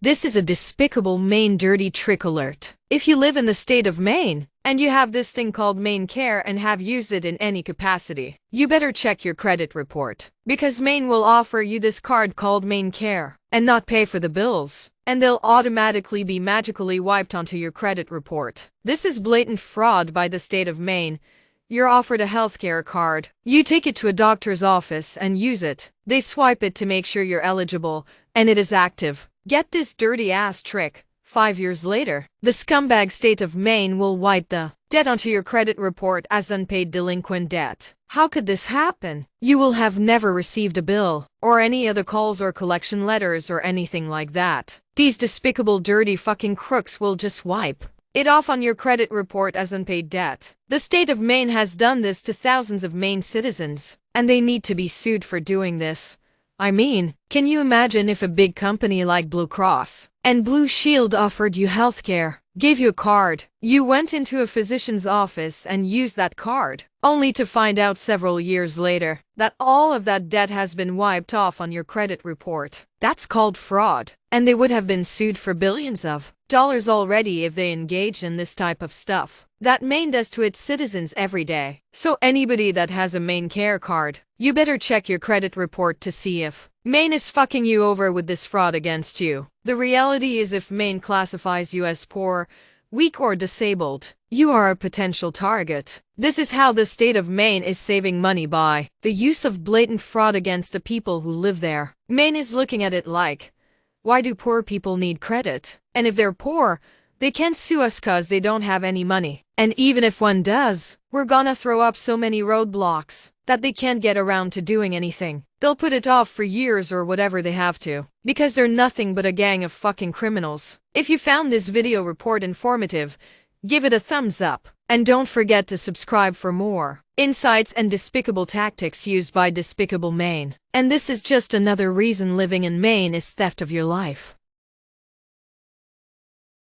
This is a despicable Maine dirty trick alert. If you live in the state of Maine, and you have this thing called MaineCare and have used it in any capacity, you better check your credit report. Because Maine will offer you this card called MaineCare, and not pay for the bills, and they'll automatically be magically wiped onto your credit report. This is blatant fraud by the state of Maine. You're offered a healthcare card. You take it to a doctor's office and use it. They swipe it to make sure you're eligible, and it is active. Get this dirty-ass trick. 5 years later, the scumbag state of Maine will wipe the debt onto your credit report as unpaid delinquent debt. How could this happen? You will have never received a bill, or any other calls or collection letters or anything like that. These despicable dirty fucking crooks will just wipe it off on your credit report as unpaid debt. The state of Maine has done this to thousands of Maine citizens, and they need to be sued for doing this. I mean, can you imagine if a big company like Blue Cross and Blue Shield offered you healthcare, gave you a card, you went into a physician's office and used that card, only to find out several years later that all of that debt has been wiped off on your credit report? That's called fraud, and they would have been sued for billions of dollars already if they engaged in this type of stuff that Maine does to its citizens every day. So anybody that has a MaineCare card, you better check your credit report to see if Maine is fucking you over with this fraud against you. The reality is, if Maine classifies you as poor, weak or disabled, you are a potential target. This is how the state of Maine is saving money by the use of blatant fraud against the people who live there. Maine is looking at it like, why do poor people need credit? And if they're poor, they can't sue us cause they don't have any money. And even if one does, we're gonna throw up so many roadblocks that they can't get around to doing anything. They'll put it off for years or whatever they have to, because they're nothing but a gang of fucking criminals. If you found this video report informative, give it a thumbs up, and don't forget to subscribe for more insights and despicable tactics used by despicable Maine. And this is just another reason living in Maine is theft of your life.